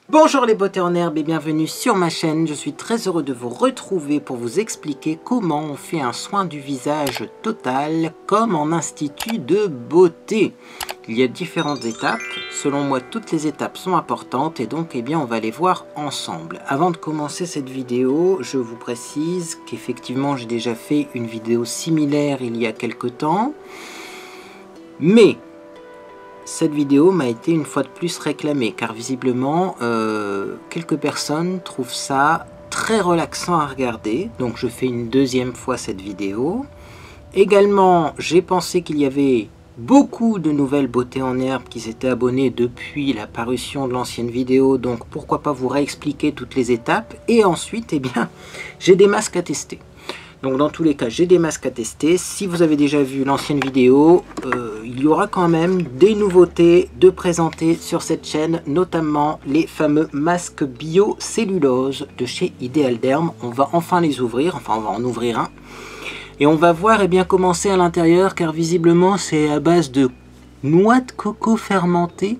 Bonjour les beautés en herbe et bienvenue sur ma chaîne. Je suis très heureux de vous retrouver pour vous expliquer comment on fait un soin du visage total comme en institut de beauté. Il y a différentes étapes. Selon moi, toutes les étapes sont importantes et donc on va les voir ensemble. Avant de commencer cette vidéo, je vous précise qu'effectivement j'ai déjà fait une vidéo similaire il y a quelque temps. Mais cette vidéo m'a été une fois de plus réclamée car visiblement quelques personnes trouvent ça très relaxant à regarder. Donc je fais une deuxième fois cette vidéo. Également, j'ai pensé qu'il y avait beaucoup de nouvelles beautés en herbe qui s'étaient abonnées depuis la parution de l'ancienne vidéo. Donc pourquoi pas vous réexpliquer toutes les étapes. Et ensuite, j'ai des masques à tester. Donc dans tous les cas, j'ai des masques à tester. Si vous avez déjà vu l'ancienne vidéo, il y aura quand même des nouveautés de présenter sur cette chaîne, notamment les fameux masques bio-cellulose de chez Ideal Derm. On va enfin les ouvrir, enfin on va en ouvrir un. Et on va voir comment c'est à l'intérieur, car visiblement c'est à base de noix de coco fermentées.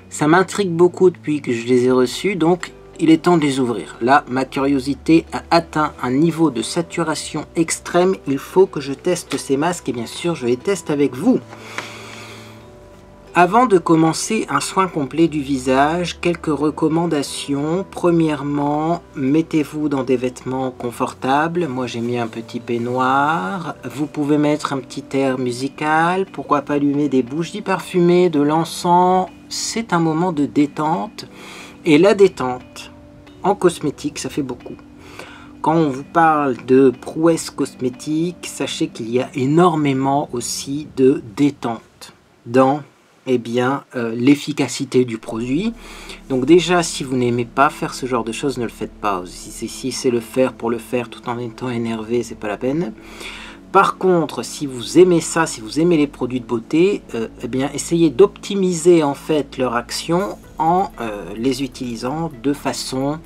Ça m'intrigue beaucoup depuis que je les ai reçus, donc il est temps de les ouvrir. Là, ma curiosité a atteint un niveau de saturation extrême. Il faut que je teste ces masques et bien sûr, je les teste avec vous. Avant de commencer un soin complet du visage, quelques recommandations. Premièrement, mettez-vous dans des vêtements confortables. Moi, j'ai mis un petit peignoir. Vous pouvez mettre un petit air musical. Pourquoi pas allumer des bougies parfumées, de l'encens. C'est un moment de détente. Et la détente en cosmétique, ça fait beaucoup. Quand on vous parle de prouesse cosmétique, sachez qu'il y a énormément aussi de détente dans l'efficacité du produit. Donc déjà, si vous n'aimez pas faire ce genre de choses, ne le faites pas. Si c'est le faire pour le faire tout en étant énervé, c'est pas la peine. Par contre, si vous aimez ça, si vous aimez les produits de beauté, essayez d'optimiser en fait leur action en les utilisant de façon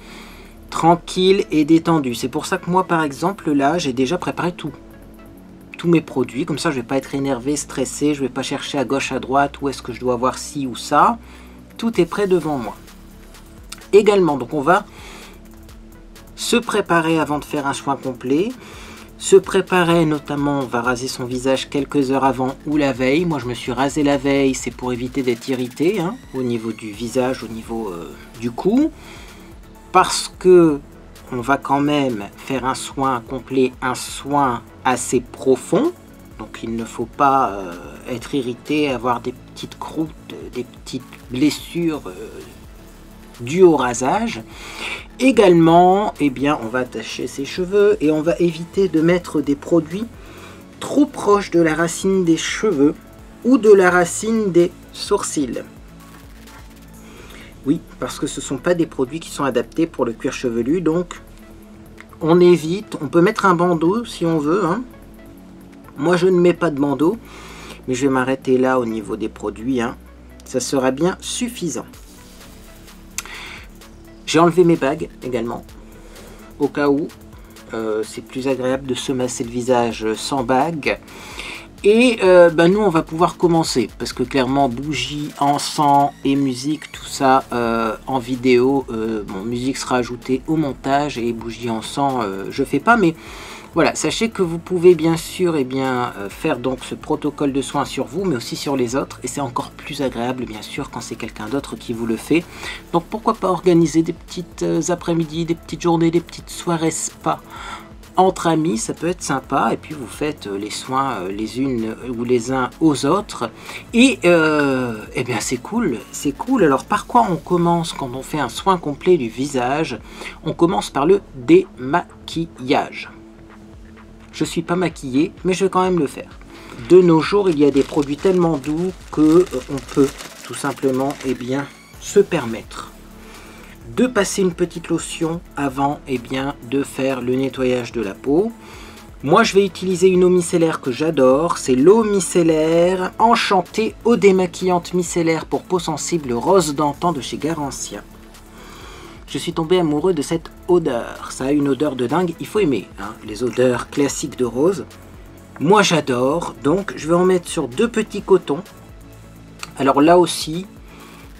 tranquille et détendue. C'est pour ça que moi, par exemple, là, j'ai déjà préparé tous mes produits. Comme ça, je ne vais pas être énervé, stressé, je ne vais pas chercher à gauche, à droite, où est-ce que je dois avoir ci ou ça. Tout est prêt devant moi. Également, donc on va se préparer avant de faire un soin complet. Se préparer, notamment, on va raser son visage quelques heures avant ou la veille. Moi, je me suis rasé la veille, c'est pour éviter d'être irrité au niveau du visage, au niveau du cou. Parce que on va quand même faire un soin complet, un soin assez profond. Donc, il ne faut pas être irrité, avoir des petites croûtes, des petites blessures dues au rasage. Également, on va attacher ses cheveux et on va éviter de mettre des produits trop proches de la racine des cheveux ou de la racine des sourcils. Oui, parce que ce ne sont pas des produits qui sont adaptés pour le cuir chevelu, donc on évite. On peut mettre un bandeau si on veut. Moi, je ne mets pas de bandeau, mais je vais m'arrêter là au niveau des produits. Ça sera bien suffisant. J'ai enlevé mes bagues également, au cas où c'est plus agréable de se masser le visage sans bague. Et nous, on va pouvoir commencer, parce que clairement, bougies, encens et musique, tout ça en vidéo, musique sera ajoutée au montage et bougies, encens, je fais pas, mais voilà, sachez que vous pouvez bien sûr faire donc ce protocole de soins sur vous, mais aussi sur les autres, et c'est encore plus agréable bien sûr quand c'est quelqu'un d'autre qui vous le fait. Donc pourquoi pas organiser des petites après-midi, des petites journées, des petites soirées spa entre amis, ça peut être sympa, et puis vous faites les soins les unes ou les uns aux autres, et c'est cool, c'est cool. Alors par quoi on commence quand on fait un soin complet du visage? On commence par le démaquillage. Je suis pas maquillé, mais je vais quand même le faire. De nos jours, il y a des produits tellement doux que on peut tout simplement se permettre de passer une petite lotion avant de faire le nettoyage de la peau. Moi, je vais utiliser une eau micellaire que j'adore. C'est l'eau micellaire Enchantée, eau démaquillante micellaire pour peau sensible rose d'antan de chez Garancia. Je suis tombé amoureux de cette odeur. Ça a une odeur de dingue. Il faut aimer les odeurs classiques de rose. Moi, j'adore. Donc, je vais en mettre sur 2 petits cotons. Alors là aussi,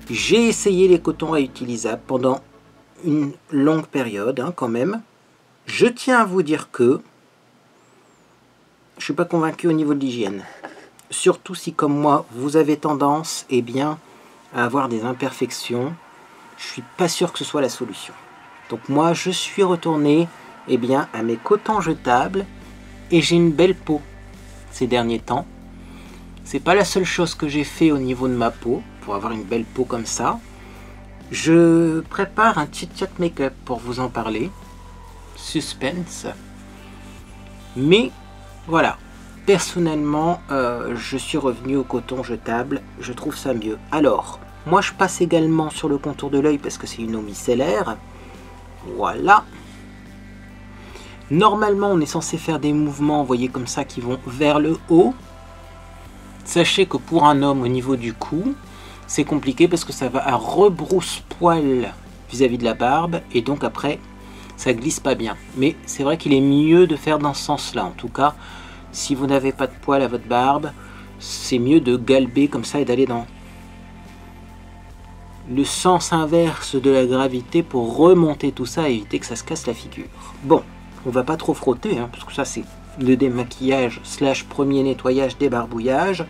J'ai essayé les cotons réutilisables pendant une longue période hein, quand même. Je tiens à vous dire que je ne suis pas convaincu au niveau de l'hygiène. Surtout si, comme moi, vous avez tendance eh bien, à avoir des imperfections. Je ne suis pas sûr que ce soit la solution. Donc moi, je suis retourné eh bien, à mes cotons jetables et j'ai une belle peau ces derniers temps. C'est pas la seule chose que j'ai fait au niveau de ma peau pour avoir une belle peau comme ça. Je prépare un chit-chat make-up pour vous en parler. Suspense. Mais voilà, personnellement, je suis revenu au coton jetable. Je trouve ça mieux. Alors, moi je passe également sur le contour de l'œil parce que c'est une eau micellaire. Voilà. Normalement, on est censé faire des mouvements, vous voyez, comme ça, qui vont vers le haut. Sachez que pour un homme, au niveau du cou, c'est compliqué parce que ça va à rebrousse-poil vis-à-vis de la barbe. Et donc après, ça glisse pas bien. Mais c'est vrai qu'il est mieux de faire dans ce sens-là. En tout cas, si vous n'avez pas de poil à votre barbe, c'est mieux de galber comme ça et d'aller dans le sens inverse de la gravité pour remonter tout ça et éviter que ça se casse la figure. Bon, on va pas trop frotter, hein, parce que ça c'est le démaquillage / premier nettoyage, débarbouillage.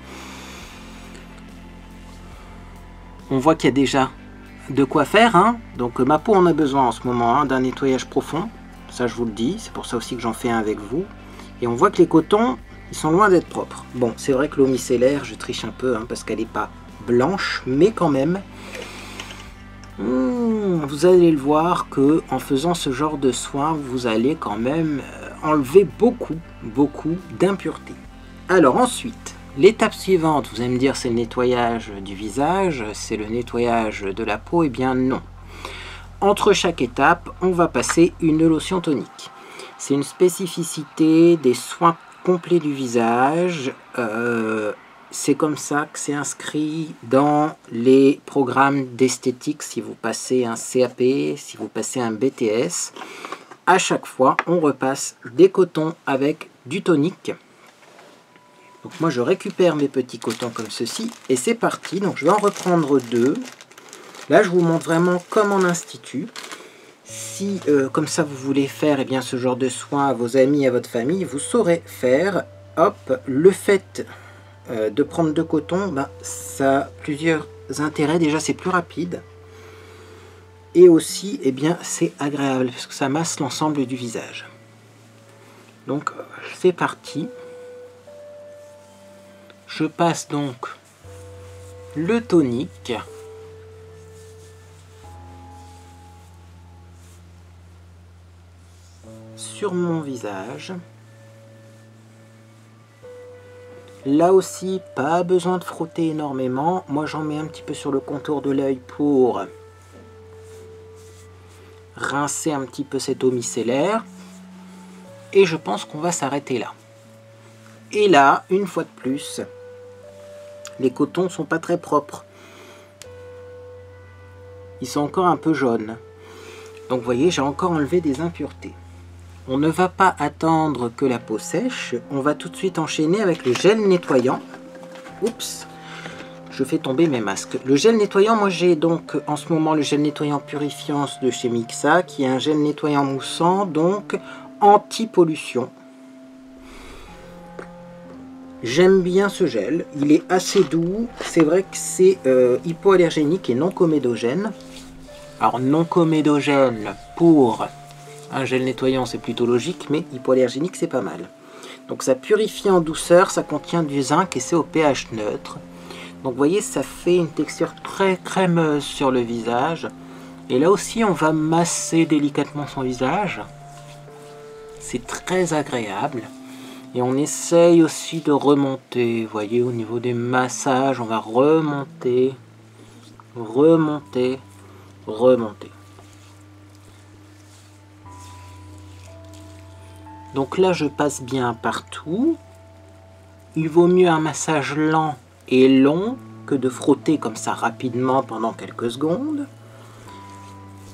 On voit qu'il y a déjà de quoi faire, hein. Donc ma peau en a besoin en ce moment hein, d'un nettoyage profond, ça je vous le dis, c'est pour ça aussi que j'en fais un avec vous. Et on voit que les cotons, ils sont loin d'être propres. Bon, c'est vrai que l'eau micellaire, je triche un peu, hein, parce qu'elle n'est pas blanche, mais quand même, vous allez le voir que en faisant ce genre de soin, vous allez quand même enlever beaucoup d'impuretés. Alors ensuite, l'étape suivante, vous allez me dire c'est le nettoyage du visage, c'est le nettoyage de la peau, et bien non. Entre chaque étape, on va passer une lotion tonique. C'est une spécificité des soins complets du visage. C'est comme ça que c'est inscrit dans les programmes d'esthétique si vous passez un CAP, si vous passez un BTS. À chaque fois, on repasse des cotons avec du tonique. Donc moi, je récupère mes petits cotons comme ceci et c'est parti. Donc je vais en reprendre 2. Là, je vous montre vraiment comme en institut. Si, comme ça, vous voulez faire eh bien, ce genre de soins à vos amis, à votre famille, vous saurez faire. Hop, le fait de prendre 2 cotons, ben, ça a plusieurs intérêts. Déjà, c'est plus rapide. Et aussi, eh bien, c'est agréable parce que ça masse l'ensemble du visage. Donc, c'est parti. Je passe donc le tonique. Sur mon visage. Là aussi, pas besoin de frotter énormément. Moi, j'en mets un petit peu sur le contour de l'œil pour rincer un petit peu cette eau micellaire. Et je pense qu'on va s'arrêter là. Et là, une fois de plus, les cotons sont pas très propres. Ils sont encore un peu jaunes. Donc, vous voyez, j'ai encore enlevé des impuretés. On ne va pas attendre que la peau sèche, on va tout de suite enchaîner avec le gel nettoyant. Oups, je fais tomber mes masques. Le gel nettoyant, moi j'ai donc en ce moment le gel nettoyant purifiant de chez Mixa, qui est un gel nettoyant moussant, donc anti-pollution. J'aime bien ce gel, il est assez doux, c'est vrai que c'est hypoallergénique et non comédogène. Alors non comédogène pour un gel nettoyant, c'est plutôt logique, mais hypoallergénique, c'est pas mal. Donc ça purifie en douceur, ça contient du zinc et c'est au pH neutre. Donc vous voyez, ça fait une texture très crémeuse sur le visage. Et là aussi, on va masser délicatement son visage. C'est très agréable. Et on essaye aussi de remonter. Vous voyez, au niveau des massages, on va remonter, remonter, remonter. Donc là, je passe bien partout. Il vaut mieux un massage lent et long que de frotter comme ça rapidement pendant quelques secondes.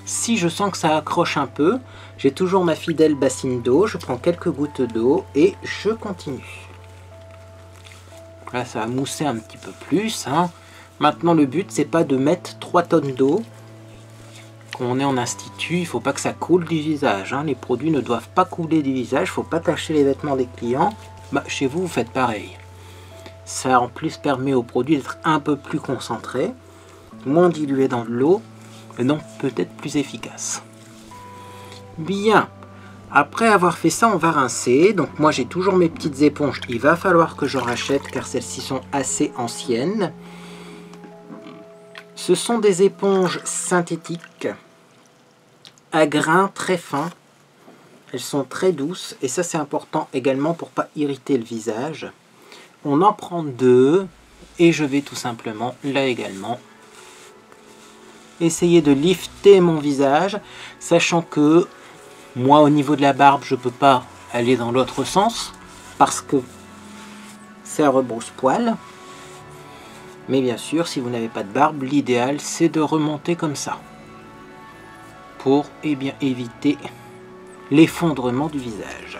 Si je sens que ça accroche un peu, j'ai toujours ma fidèle bassine d'eau. Je prends quelques gouttes d'eau et je continue. Là, ça va mousser un petit peu plus, hein. Maintenant, le but, c'est pas de mettre 3 tonnes d'eau. Quand on est en institut, il ne faut pas que ça coule du visage, hein. Les produits ne doivent pas couler du visage, il ne faut pas tacher les vêtements des clients. Bah, chez vous, vous faites pareil. Ça en plus permet au produit d'être un peu plus concentré, moins dilué dans l'eau, et donc peut-être plus efficace. Bien, après avoir fait ça, on va rincer. Donc moi j'ai toujours mes petites éponges, il va falloir que j'en rachète car celles-ci sont assez anciennes. Ce sont des éponges synthétiques à grains très fins. Elles sont très douces et ça c'est important également pour pas irriter le visage. On en prend 2 et je vais tout simplement là également essayer de lifter mon visage, sachant que moi au niveau de la barbe je peux pas aller dans l'autre sens parce que ça rebrousse-poil. Mais bien sûr, si vous n'avez pas de barbe, l'idéal c'est de remonter comme ça pour éviter l'effondrement du visage.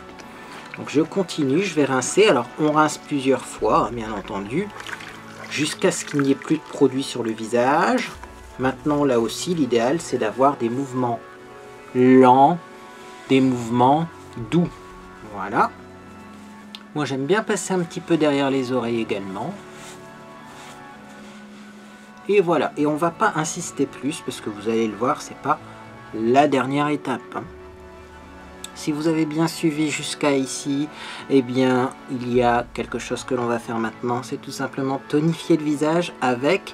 Donc je continue, je vais rincer. Alors on rince plusieurs fois, bien entendu, jusqu'à ce qu'il n'y ait plus de produit sur le visage. Maintenant là aussi, l'idéal c'est d'avoir des mouvements lents, des mouvements doux. Voilà. Moi j'aime bien passer un petit peu derrière les oreilles également. Et voilà, et on va pas insister plus parce que vous allez le voir, c'est pas la dernière étape, hein. Si vous avez bien suivi jusqu'à ici, eh bien il y a quelque chose que l'on va faire maintenant, c'est tout simplement tonifier le visage avec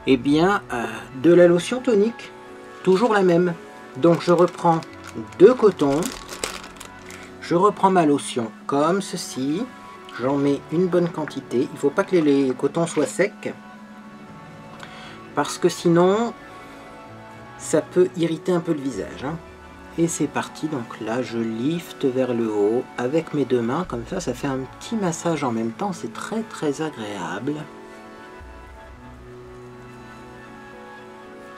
de la lotion tonique, toujours la même. Donc je reprends 2 cotons, je reprends ma lotion comme ceci, j'en mets une bonne quantité, il ne faut pas que les cotons soient secs, parce que sinon ça peut irriter un peu le visage, hein. Et c'est parti, donc là je lifte vers le haut avec mes 2 mains, comme ça, ça fait un petit massage en même temps, c'est très très agréable.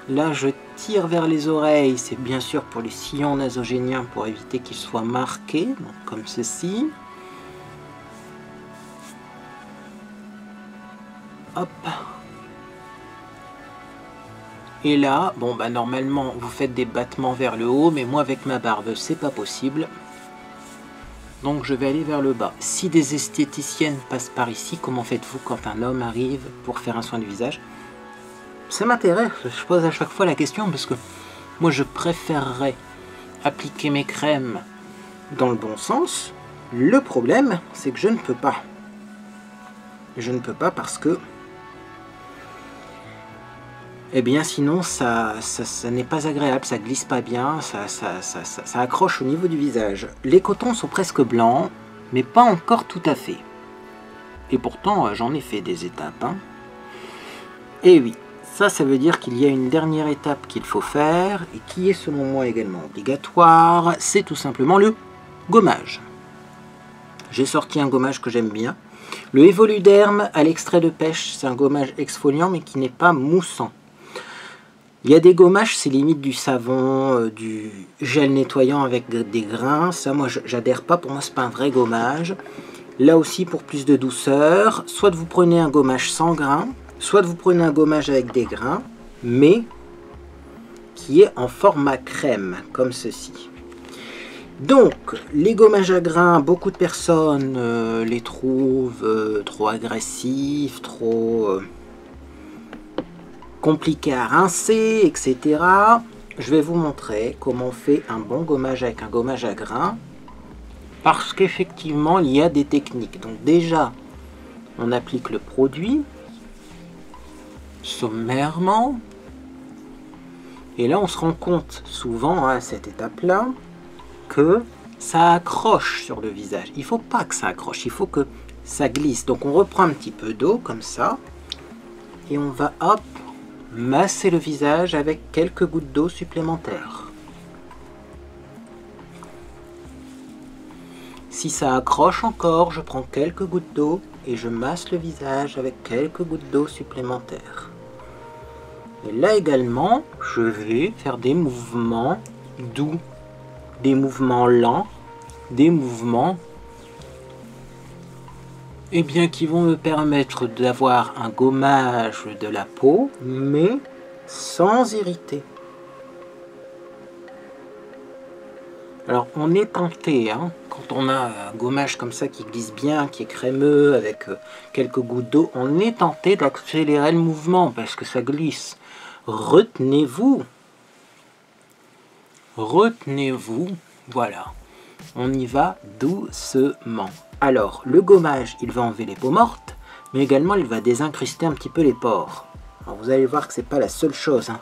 Là je tire vers les oreilles, c'est bien sûr pour les sillons nasogéniens pour éviter qu'ils soient marqués, donc comme ceci. Hop. Et là, bon bah normalement vous faites des battements vers le haut, mais moi avec ma barbe c'est pas possible. Donc je vais aller vers le bas. Si des esthéticiennes passent par ici, comment faites-vous quand un homme arrive pour faire un soin du visage? Ça m'intéresse, je pose à chaque fois la question parce que moi je préférerais appliquer mes crèmes dans le bon sens. Le problème c'est que je ne peux pas. Je ne peux pas parce que eh bien sinon ça n'est pas agréable, ça glisse pas bien, ça accroche au niveau du visage. Les cotons sont presque blancs, mais pas encore tout à fait. Et pourtant j'en ai fait des étapes, hein. Et oui, ça veut dire qu'il y a une dernière étape qu'il faut faire, et qui est selon moi également obligatoire, c'est tout simplement le gommage. J'ai sorti un gommage que j'aime bien. Le Evoluderm à l'extrait de pêche, c'est un gommage exfoliant mais qui n'est pas moussant. Il y a des gommages, c'est limite du savon, du gel nettoyant avec des grains. Ça, moi, j'adhère pas. Pour moi, c'est pas un vrai gommage. Là aussi, pour plus de douceur, soit vous prenez un gommage sans grains, soit vous prenez un gommage avec des grains, mais qui est en format crème, comme ceci. Donc, les gommages à grains, beaucoup de personnes les trouvent trop agressifs, trop compliqués à rincer, etc. Je vais vous montrer comment on fait un bon gommage avec un gommage à grains, parce qu'effectivement, il y a des techniques. Donc déjà, on applique le produit sommairement, et là, on se rend compte souvent à cette étape-là que ça accroche sur le visage. Il ne faut pas que ça accroche, il faut que ça glisse. Donc on reprend un petit peu d'eau comme ça et on va hop masser le visage avec quelques gouttes d'eau supplémentaires. Si ça accroche encore, je prends quelques gouttes d'eau et je masse le visage avec quelques gouttes d'eau supplémentaires. Et là également, je vais faire des mouvements doux, des mouvements lents, des mouvements qui vont me permettre d'avoir un gommage de la peau, mais sans irriter. Alors on est tenté, hein, quand on a un gommage comme ça qui glisse bien, qui est crémeux, avec quelques gouttes d'eau, on est tenté d'accélérer le mouvement parce que ça glisse. Retenez-vous. Retenez-vous. Voilà. On y va doucement. Alors, le gommage, il va enlever les peaux mortes, mais également il va désincruster un petit peu les pores. Alors, vous allez voir que c'est pas la seule chose hein,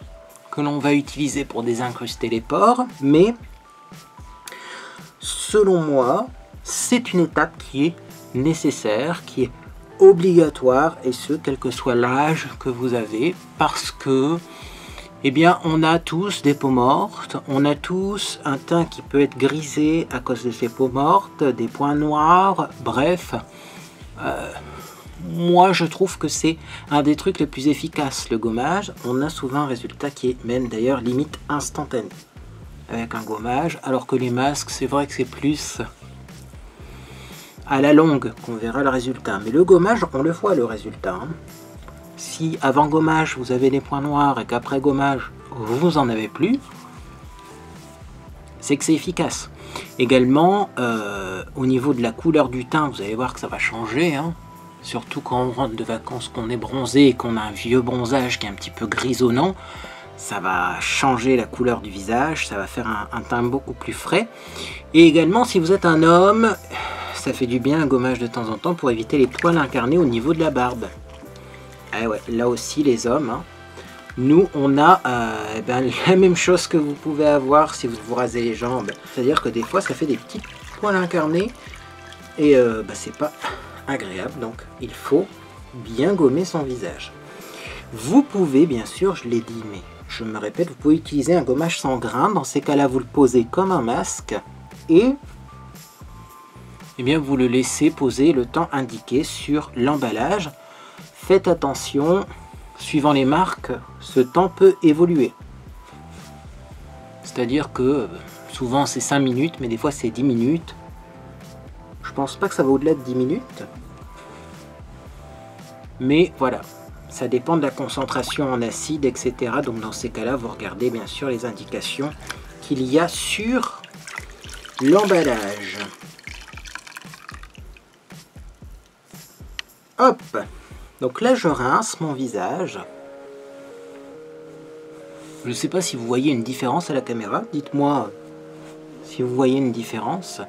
que l'on va utiliser pour désincruster les pores, mais selon moi, c'est une étape qui est nécessaire, qui est obligatoire, et ce, quel que soit l'âge que vous avez, parce que, eh bien, on a tous des peaux mortes, on a tous un teint qui peut être grisé à cause de ces peaux mortes, des points noirs, bref. Moi, je trouve que c'est un des trucs les plus efficaces, le gommage. On a souvent un résultat qui est même d'ailleurs limite instantané avec un gommage, alors que les masques, c'est vrai que c'est plus à la longue qu'on verra le résultat. Mais le gommage, on le voit le résultat. Hein. Si avant gommage, vous avez des points noirs et qu'après gommage, vous en avez plus, c'est que c'est efficace. Également, au niveau de la couleur du teint, vous allez voir que ça va changer. Hein. Surtout quand on rentre de vacances, qu'on est bronzé et qu'on a un vieux bronzage qui est un petit peu grisonnant, ça va changer la couleur du visage, ça va faire un teint beaucoup plus frais. Et également, si vous êtes un homme, ça fait du bien un gommage de temps en temps pour éviter les poils incarnés au niveau de la barbe. Ah ouais, là aussi les hommes, hein, nous on a la même chose que vous pouvez avoir si vous vous rasez les jambes. C'est-à-dire que des fois ça fait des petits poils incarnés et c'est pas agréable, donc il faut bien gommer son visage. Vous pouvez, bien sûr, je l'ai dit, mais je me répète, vous pouvez utiliser un gommage sans grain. Dans ces cas-là, vous le posez comme un masque et eh bien, vous le laissez poser le temps indiqué sur l'emballage. Faites attention, suivant les marques, ce temps peut évoluer. C'est-à-dire que souvent c'est 5 minutes, mais des fois c'est 10 minutes. Je pense pas que ça va au-delà de 10 minutes. Mais voilà, ça dépend de la concentration en acide, etc. Donc dans ces cas-là, vous regardez bien sûr les indications qu'il y a sur l'emballage. Hop! Donc là, je rince mon visage. Je ne sais pas si vous voyez une différence à la caméra. Dites-moi si vous voyez une différence.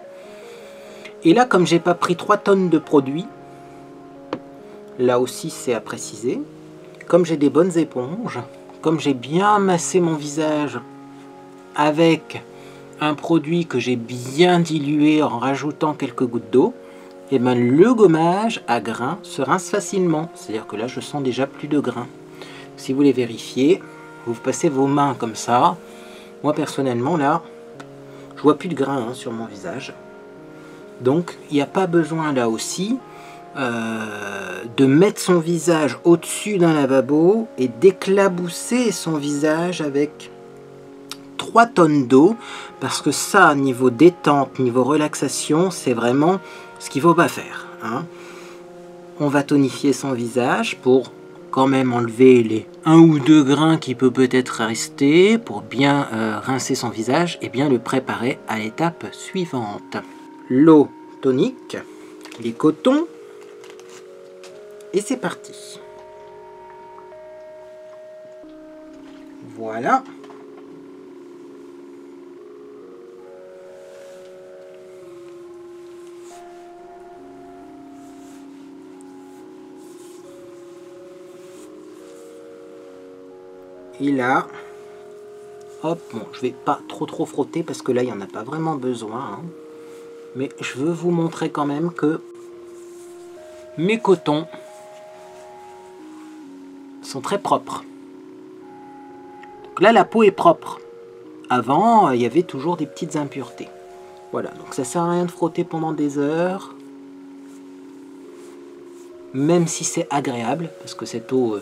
Et là, comme j'ai pas pris 3 tonnes de produits, là aussi c'est à préciser, comme j'ai des bonnes éponges, comme j'ai bien massé mon visage avec un produit que j'ai bien dilué en rajoutant quelques gouttes d'eau, et ben le gommage à grains se rince facilement. C'est-à-dire que là, je sens déjà plus de grains. Si vous voulez vérifier, vous passez vos mains comme ça. Moi, personnellement, là, je vois plus de grains sur mon visage. Donc, il n'y a pas besoin, là aussi, de mettre son visage au-dessus d'un lavabo et d'éclabousser son visage avec 3 tonnes d'eau. Parce que ça, niveau détente, niveau relaxation, c'est vraiment ce qu'il ne faut pas faire. Hein. On va tonifier son visage pour quand même enlever les 1 ou 2 grains qui peut-être rester, pour bien rincer son visage et bien le préparer à l'étape suivante. L'eau tonique, les cotons, et c'est parti. Voilà. Et là, hop, bon, je vais pas trop frotter parce que là, il n'y en a pas vraiment besoin. Hein. Mais je veux vous montrer quand même que mes cotons sont très propres. Donc là, la peau est propre. Avant, il y avait toujours des petites impuretés. Voilà, donc ça sert à rien de frotter pendant des heures. Même si c'est agréable, parce que cette eau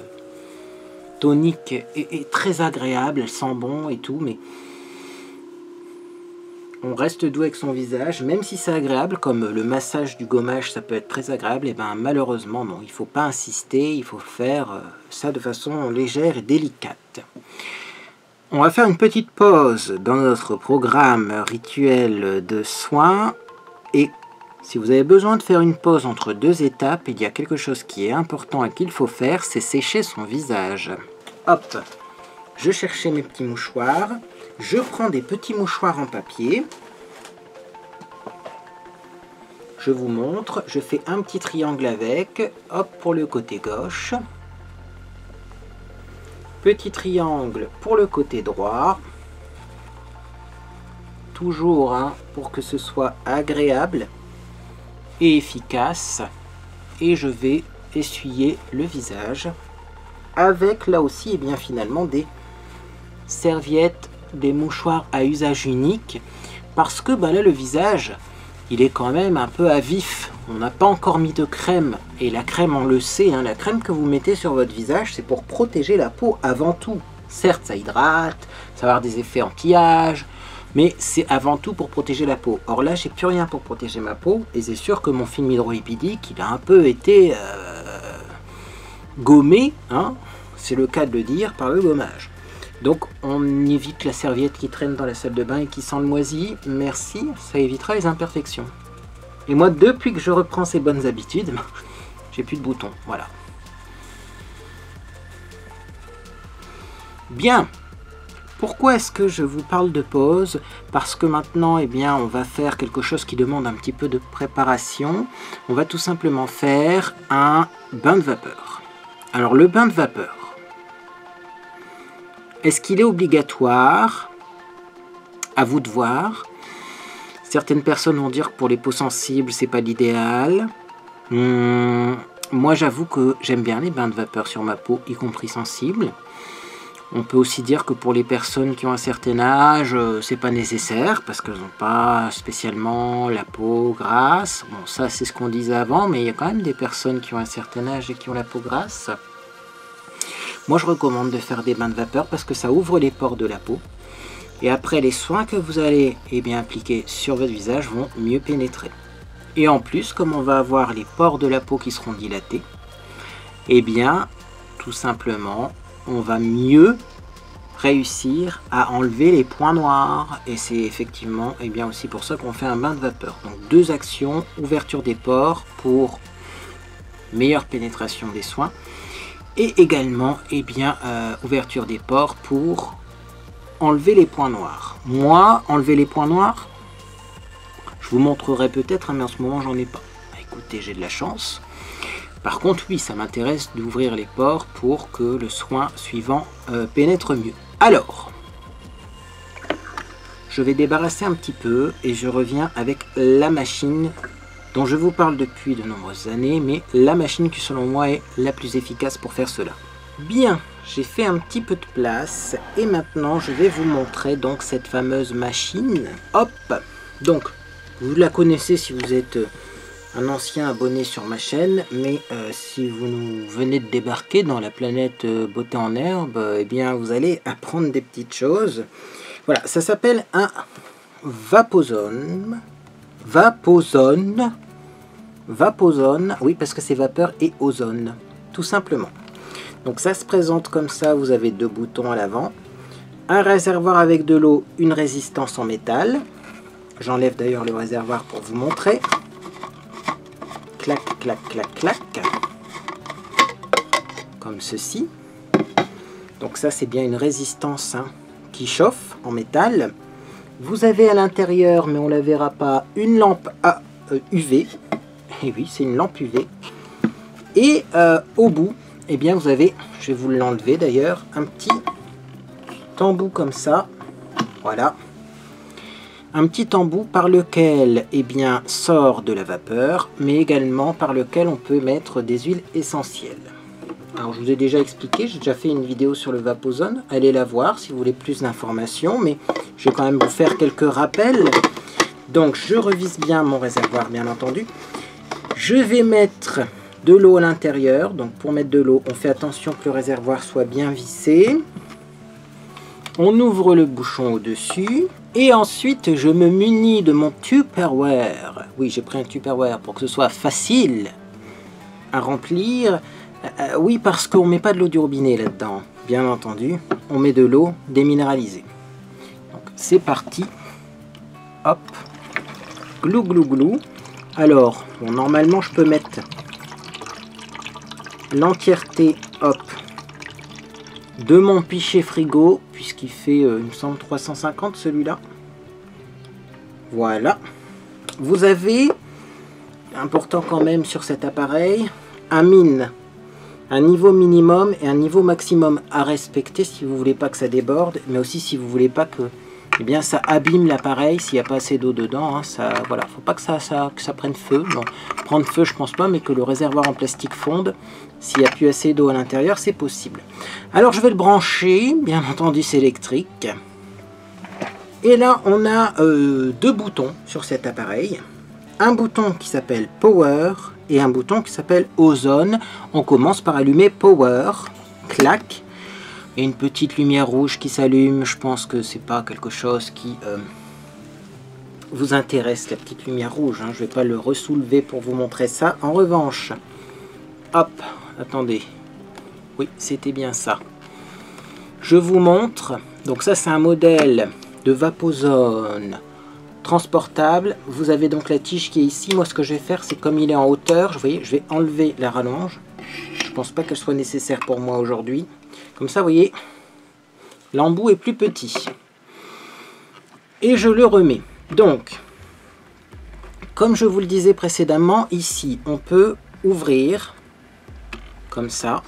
tonique est très agréable, elle sent bon et tout, mais on reste doux avec son visage, même si c'est agréable, comme le massage du gommage, ça peut être très agréable, et ben malheureusement non, il ne faut pas insister, il faut faire ça de façon légère et délicate. On va faire une petite pause dans notre programme rituel de soins. Et si vous avez besoin de faire une pause entre deux étapes, il y a quelque chose qui est important et qu'il faut faire, c'est sécher son visage. Hop, je cherchais mes petits mouchoirs. Je prends des petits mouchoirs en papier. Je vous montre, je fais un petit triangle avec. Hop, pour le côté gauche. Petit triangle pour le côté droit. Toujours hein, pour que ce soit agréable et efficace. Et je vais essuyer le visage avec là aussi et bien finalement des serviettes, des mouchoirs à usage unique. Parce que là le visage, il est quand même un peu à vif. On n'a pas encore mis de crème. Et la crème, on le sait, hein, la crème que vous mettez sur votre visage, c'est pour protéger la peau avant tout. Certes, ça hydrate, ça va avoir des effets anti-âge, mais c'est avant tout pour protéger la peau. Or là, j'ai plus rien pour protéger ma peau. Et c'est sûr que mon film hydrolipidique, il a un peu été gommé, hein, c'est le cas de le dire, par le gommage. Donc on évite la serviette qui traîne dans la salle de bain et qui sent le moisi. Merci, ça évitera les imperfections. Et moi, depuis que je reprends ces bonnes habitudes, j'ai plus de boutons. Voilà. Bien. Pourquoi est-ce que je vous parle de pause? Parce que maintenant, eh bien, on va faire quelque chose qui demande un petit peu de préparation. On va tout simplement faire un bain de vapeur. Alors, le bain de vapeur, est-ce qu'il est obligatoire? À vous de voir. Certaines personnes vont dire que pour les peaux sensibles, c'est pas l'idéal. Moi, j'avoue que j'aime bien les bains de vapeur sur ma peau, y compris sensible. On peut aussi dire que pour les personnes qui ont un certain âge, c'est pas nécessaire parce qu'elles n'ont pas spécialement la peau grasse. Bon, ça, c'est ce qu'on disait avant, mais il y a quand même des personnes qui ont un certain âge et qui ont la peau grasse. Moi, je recommande de faire des bains de vapeur parce que ça ouvre les pores de la peau. Et après, les soins que vous allez appliquer sur votre visage vont mieux pénétrer. Et en plus, comme on va avoir les pores de la peau qui seront dilatés, eh bien, tout simplement, on va mieux réussir à enlever les points noirs. Et c'est effectivement aussi pour ça qu'on fait un bain de vapeur. Donc, deux actions, ouverture des pores pour meilleure pénétration des soins. Et également, ouverture des pores pour enlever les points noirs. Moi, enlever les points noirs, je vous montrerai peut-être, mais en ce moment, j'en ai pas. Écoutez, j'ai de la chance. Par contre, oui, ça m'intéresse d'ouvrir les pores pour que le soin suivant pénètre mieux. Alors, je vais débarrasser un petit peu et je reviens avec la machine dont je vous parle depuis de nombreuses années, mais la machine qui, selon moi, est la plus efficace pour faire cela. Bien, j'ai fait un petit peu de place et maintenant je vais vous montrer donc cette fameuse machine. Hop, donc vous la connaissez si vous êtes un ancien abonné sur ma chaîne, mais si vous nous venez de débarquer dans la planète beauté en herbe, eh bien vous allez apprendre des petites choses. Voilà, ça s'appelle un Vapozone. Vapozone, oui, parce que c'est vapeur et ozone, tout simplement. Donc ça se présente comme ça, vous avez deux boutons à l'avant, un réservoir avec de l'eau, une résistance en métal. J'enlève d'ailleurs le réservoir pour vous montrer. Clac, clac, clac, clac. Comme ceci. Donc ça c'est bien une résistance qui chauffe en métal. Vous avez à l'intérieur, mais on ne la verra pas, une lampe à UV. Et oui, c'est une lampe UV. Et au bout, eh bien vous avez, je vais vous l'enlever d'ailleurs, un petit embout comme ça. Voilà. Un petit embout par lequel sort de la vapeur, mais également par lequel on peut mettre des huiles essentielles. Alors je vous ai déjà expliqué, j'ai déjà fait une vidéo sur le Vapozone, allez la voir si vous voulez plus d'informations, mais je vais quand même vous faire quelques rappels. Donc je revisse bien mon réservoir, bien entendu. Je vais mettre de l'eau à l'intérieur. Donc pour mettre de l'eau, on fait attention que le réservoir soit bien vissé. On ouvre le bouchon au-dessus. Et ensuite, je me munis de mon Tupperware. Oui, j'ai pris un Tupperware pour que ce soit facile à remplir. Oui, parce qu'on ne met pas de l'eau du robinet là-dedans. bien entendu, on met de l'eau déminéralisée. Donc c'est parti. Hop. Glou glou glou. Alors, bon, normalement je peux mettre l'entièreté, hop, de mon pichet frigo, puisqu'il fait, il me semble, 350 celui-là. Voilà. Vous avez, important quand même sur cet appareil, un niveau minimum et un niveau maximum à respecter si vous voulez pas que ça déborde, mais aussi si vous voulez pas que, eh bien, ça abîme l'appareil s'il n'y a pas assez d'eau dedans. Hein, ça, voilà, faut pas que ça prenne feu. Bon, prendre feu, je pense pas, mais que le réservoir en plastique fonde. S'il n'y a plus assez d'eau à l'intérieur, c'est possible. Alors, je vais le brancher. Bien entendu, c'est électrique. Et là, on a deux boutons sur cet appareil. Un bouton qui s'appelle Power et un bouton qui s'appelle Ozone. On commence par allumer Power. Clac. Et une petite lumière rouge qui s'allume. Je pense que c'est pas quelque chose qui vous intéresse, la petite lumière rouge. Hein. Je vais pas le ressoulever pour vous montrer ça. En revanche, hop, attendez. Oui, c'était bien ça. Je vous montre. Donc ça, c'est un modèle de Vapozone transportable. Vous avez donc la tige qui est ici. Moi, ce que je vais faire, c'est comme il est en hauteur, vous voyez, je vais enlever la rallonge. Je pense pas qu'elle soit nécessaire pour moi aujourd'hui. Comme ça, vous voyez, l'embout est plus petit. Et je le remets. Donc, comme je vous le disais précédemment, ici, on peut ouvrir, comme ça,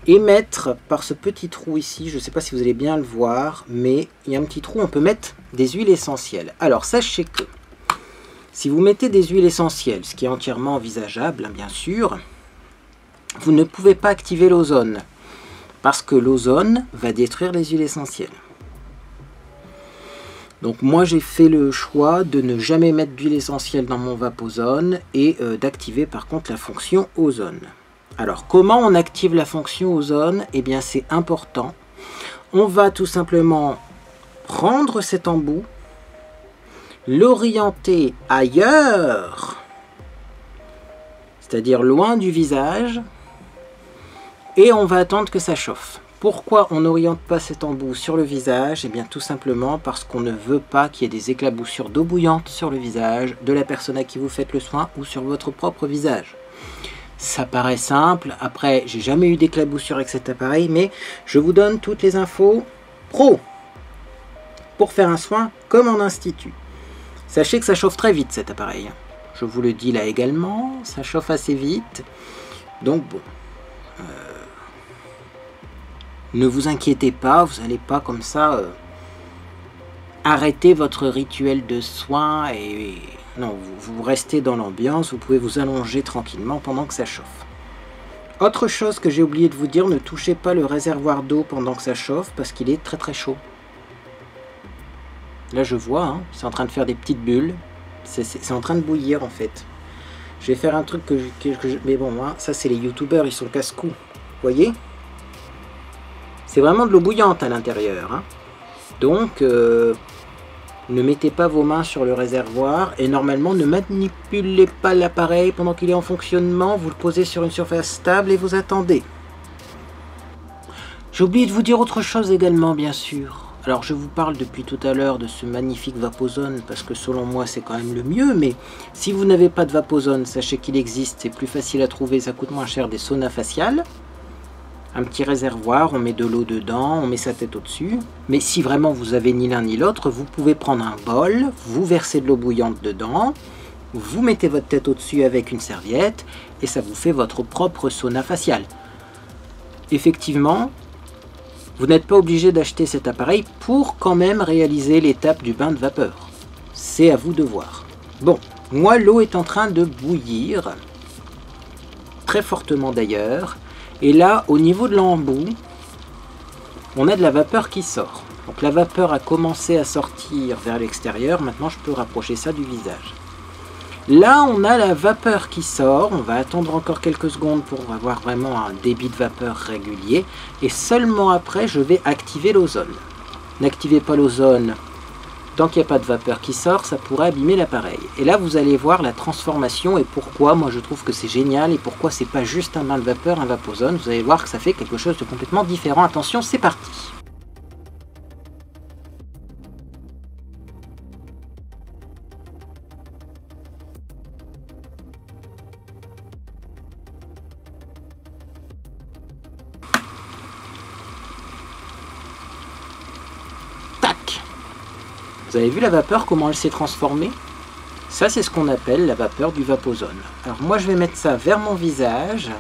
et mettre par ce petit trou ici, je ne sais pas si vous allez bien le voir, mais il y a un petit trou, on peut mettre des huiles essentielles. Alors, sachez que, si vous mettez des huiles essentielles, ce qui est entièrement envisageable, hein, bien sûr, vous ne pouvez pas activer l'ozone. Parce que l'ozone va détruire les huiles essentielles. Donc moi j'ai fait le choix de ne jamais mettre d'huile essentielle dans mon Vapozone et d'activer par contre la fonction ozone. Alors comment on active la fonction ozone? Eh bien c'est important. On va tout simplement prendre cet embout, l'orienter ailleurs, c'est-à-dire loin du visage, et on va attendre que ça chauffe. Pourquoi on n'oriente pas cet embout sur le visage? Eh bien tout simplement parce qu'on ne veut pas qu'il y ait des éclaboussures d'eau bouillante sur le visage de la personne à qui vous faites le soin ou sur votre propre visage. Ça paraît simple. Après, j'ai jamais eu d'éclaboussure avec cet appareil, mais je vous donne toutes les infos pro pour faire un soin comme en institut. Sachez que ça chauffe très vite cet appareil. Je vous le dis là également, ça chauffe assez vite. Donc bon. Ne vous inquiétez pas, vous n'allez pas comme ça arrêter votre rituel de soin et non, vous restez dans l'ambiance, vous pouvez vous allonger tranquillement pendant que ça chauffe. Autre chose que j'ai oublié de vous dire, ne touchez pas le réservoir d'eau pendant que ça chauffe parce qu'il est très très chaud. Là je vois, hein, c'est en train de faire des petites bulles, c'est en train de bouillir en fait. Je vais faire un truc mais bon, hein, ça c'est les youtubeurs, ils sont casse-cou, vous voyez? C'est vraiment de l'eau bouillante à l'intérieur. Hein. Donc, ne mettez pas vos mains sur le réservoir. Et normalement, ne manipulez pas l'appareil pendant qu'il est en fonctionnement. Vous le posez sur une surface stable et vous attendez. J'ai oublié de vous dire autre chose également, bien sûr. Alors, je vous parle depuis tout à l'heure de ce magnifique Vapozone, parce que selon moi, c'est quand même le mieux. Mais si vous n'avez pas de Vapozone, sachez qu'il existe. C'est plus facile à trouver, ça coûte moins cher des saunas faciales. Un petit réservoir, on met de l'eau dedans, on met sa tête au-dessus. Mais si vraiment vous avez ni l'un ni l'autre, vous pouvez prendre un bol, vous versez de l'eau bouillante dedans, vous mettez votre tête au-dessus avec une serviette, et ça vous fait votre propre sauna facial. Effectivement, vous n'êtes pas obligé d'acheter cet appareil pour quand même réaliser l'étape du bain de vapeur. C'est à vous de voir. Bon, moi l'eau est en train de bouillir, très fortement d'ailleurs. Et là, au niveau de l'embout, on a de la vapeur qui sort. Donc la vapeur a commencé à sortir vers l'extérieur. Maintenant, je peux rapprocher ça du visage. Là, on a la vapeur qui sort. On va attendre encore quelques secondes pour avoir vraiment un débit de vapeur régulier. Et seulement après, je vais activer l'ozone. N'activez pas l'ozone tant qu'il n'y a pas de vapeur qui sort, ça pourrait abîmer l'appareil. Et là, vous allez voir la transformation et pourquoi moi je trouve que c'est génial et pourquoi c'est pas juste un bain de vapeur, un vaposone. Vous allez voir que ça fait quelque chose de complètement différent. Attention, c'est parti. Vous avez vu la vapeur, comment elle s'est transformée? Ça, c'est ce qu'on appelle la vapeur du vaposone. Alors moi, je vais mettre ça vers mon visage.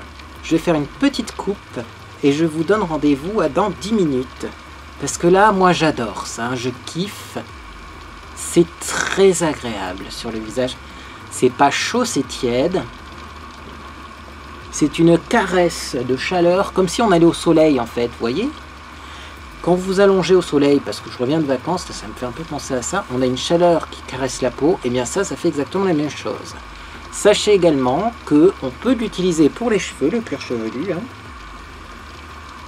Je vais faire une petite coupe et je vous donne rendez-vous dans 10 minutes. Parce que là, moi, j'adore ça. Hein, je kiffe. C'est très agréable sur le visage. C'est pas chaud, c'est tiède. C'est une caresse de chaleur, comme si on allait au soleil, en fait, vous voyez? Quand vous vous allongez au soleil, parce que je reviens de vacances, ça me fait un peu penser à ça, on a une chaleur qui caresse la peau, et bien ça fait exactement la même chose. Sachez également qu'on peut l'utiliser pour les cheveux, le cuir chevelu, hein,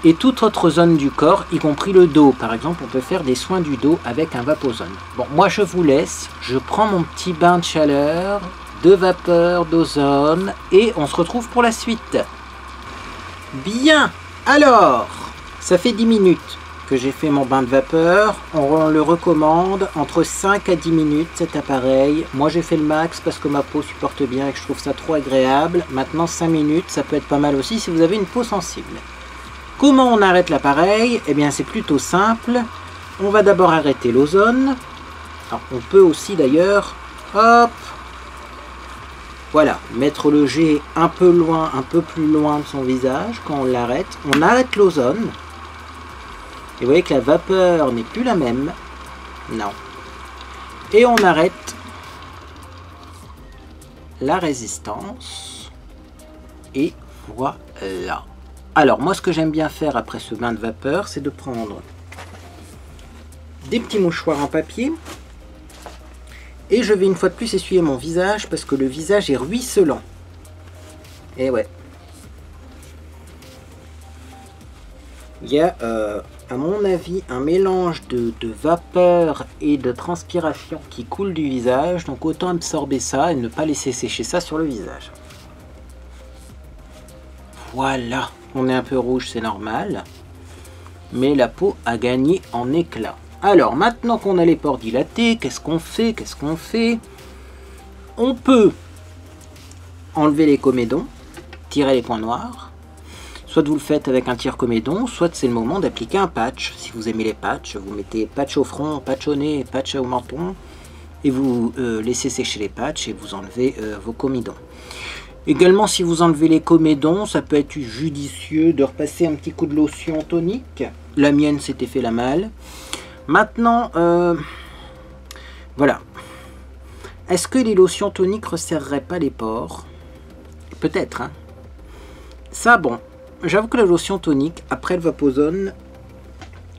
et toute autre zone du corps, y compris le dos. Par exemple, on peut faire des soins du dos avec un vaposone. Bon, moi je vous laisse, je prends mon petit bain de chaleur, de vapeur, d'ozone, et on se retrouve pour la suite. Bien, alors, ça fait 10 minutes que j'ai fait mon bain de vapeur. On le recommande entre 5 à 10 minutes cet appareil. Moi j'ai fait le max parce que ma peau supporte bien et que je trouve ça trop agréable. Maintenant 5 minutes, ça peut être pas mal aussi si vous avez une peau sensible. Comment on arrête l'appareil? Eh bien c'est plutôt simple. On va d'abord arrêter l'ozone. Alors on peut aussi d'ailleurs, hop, voilà, mettre le jet un peu loin, un peu plus loin de son visage quand on l'arrête. On arrête l'ozone. Et vous voyez que la vapeur n'est plus la même. Non. Et on arrête la résistance. Et voilà. Alors, moi, ce que j'aime bien faire après ce bain de vapeur, c'est de prendre des petits mouchoirs en papier. Et je vais une fois de plus essuyer mon visage parce que le visage est ruisselant. Et ouais. Il y a, à mon avis, un mélange de vapeur et de transpiration qui coule du visage. Donc autant absorber ça et ne pas laisser sécher ça sur le visage. Voilà. On est un peu rouge, c'est normal. Mais la peau a gagné en éclat. Alors, maintenant qu'on a les pores dilatés, qu'est-ce qu'on fait? On peut enlever les comédons, tirer les points noirs. Soit vous le faites avec un tire-comédon, soit c'est le moment d'appliquer un patch. Si vous aimez les patchs, vous mettez patch au front, patch au nez, patch au menton. Et vous laissez sécher les patchs et vous enlevez vos comédons. Également, si vous enlevez les comédons, ça peut être judicieux de repasser un petit coup de lotion tonique. La mienne s'était fait la malle. Maintenant, voilà. Est-ce que les lotions toniques resserreraient pas les pores? Peut-être, hein. Ça, bon. J'avoue que la lotion tonique, après le vaposone,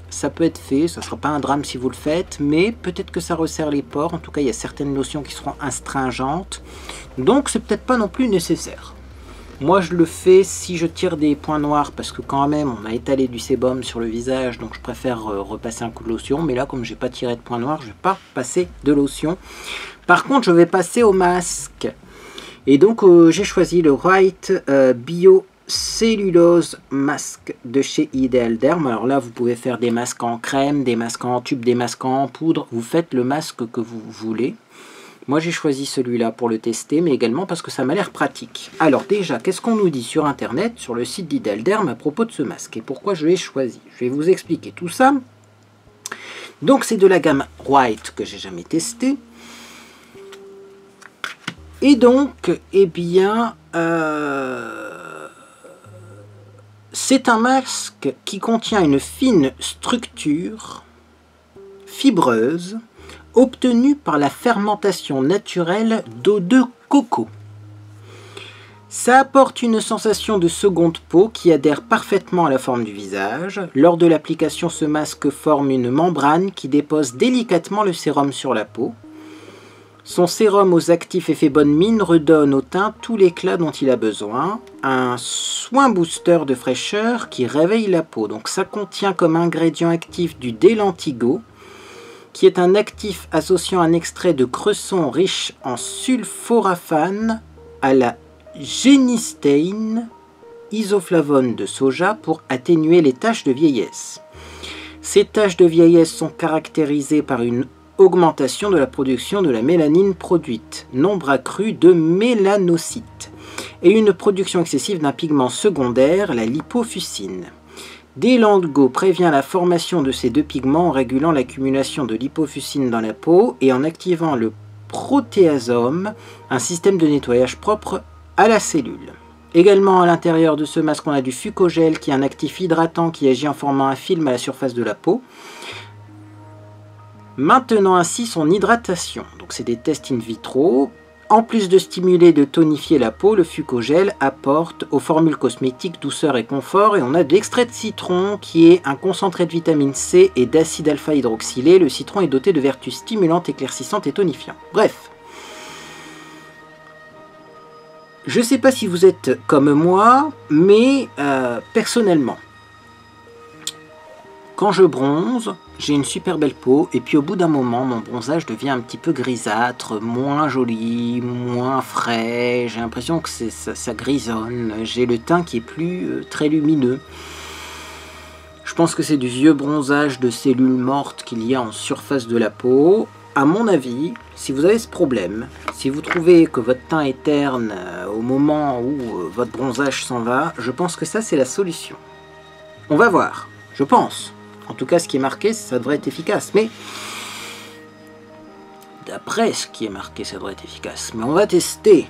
ça peut être fait. Ça ne sera pas un drame si vous le faites, mais peut-être que ça resserre les pores. En tout cas, il y a certaines lotions qui seront astringentes. Donc, c'est peut-être pas non plus nécessaire. Moi, je le fais si je tire des points noirs, parce que quand même, on a étalé du sébum sur le visage, donc je préfère repasser un coup de lotion. Mais là, comme j'ai pas tiré de points noirs, je vais pas passer de lotion. Par contre, je vais passer au masque. Et donc, j'ai choisi le White Bio Cellulose Masque de chez Ideal Derm. Alors là, vous pouvez faire des masques en crème, des masques en tube, des masques en poudre. Vous faites le masque que vous voulez. Moi, j'ai choisi celui-là pour le tester, mais également parce que ça m'a l'air pratique. Alors déjà, qu'est-ce qu'on nous dit sur Internet, sur le site d'Ideal Derm à propos de ce masque et pourquoi je l'ai choisi? Je vais vous expliquer tout ça. Donc, c'est de la gamme White que j'ai jamais testé. Et donc, eh bien, c'est un masque qui contient une fine structure fibreuse obtenue par la fermentation naturelle d'eau de coco. Ça apporte une sensation de seconde peau qui adhère parfaitement à la forme du visage. Lors de l'application, ce masque forme une membrane qui dépose délicatement le sérum sur la peau. Son sérum aux actifs effets bonne mine redonne au teint tout l'éclat dont il a besoin. Un soin booster de fraîcheur qui réveille la peau. Donc ça contient comme ingrédient actif du Delantigo, qui est un actif associant un extrait de cresson riche en sulforaphane à la génistéine, isoflavone de soja, pour atténuer les taches de vieillesse. Ces taches de vieillesse sont caractérisées par une augmentation de la production de la mélanine produite, nombre accru de mélanocytes, et une production excessive d'un pigment secondaire, la lipofuscine. Delango prévient la formation de ces deux pigments en régulant l'accumulation de lipofuscine dans la peau et en activant le protéasome, un système de nettoyage propre à la cellule. Également à l'intérieur de ce masque, on a du fucogel qui est un actif hydratant qui agit en formant un film à la surface de la peau, maintenant ainsi son hydratation. Donc c'est des tests in vitro. En plus de stimuler et de tonifier la peau, le fucogel apporte aux formules cosmétiques douceur et confort, et on a de l'extrait de citron qui est un concentré de vitamine C et d'acide alpha hydroxylé. Le citron est doté de vertus stimulantes, éclaircissantes et tonifiantes. Bref, je ne sais pas si vous êtes comme moi, mais personnellement, quand je bronze, j'ai une super belle peau, et puis au bout d'un moment, mon bronzage devient un petit peu grisâtre, moins joli, moins frais, j'ai l'impression que ça grisonne, j'ai le teint qui est plus très lumineux. Je pense que c'est du vieux bronzage de cellules mortes qu'il y a en surface de la peau. À mon avis, si vous avez ce problème, si vous trouvez que votre teint est terne au moment où votre bronzage s'en va, je pense que ça c'est la solution. On va voir, je pense. En tout cas, ce qui est marqué, ça devrait être efficace. Mais d'après ce qui est marqué, ça devrait être efficace. Mais on va tester.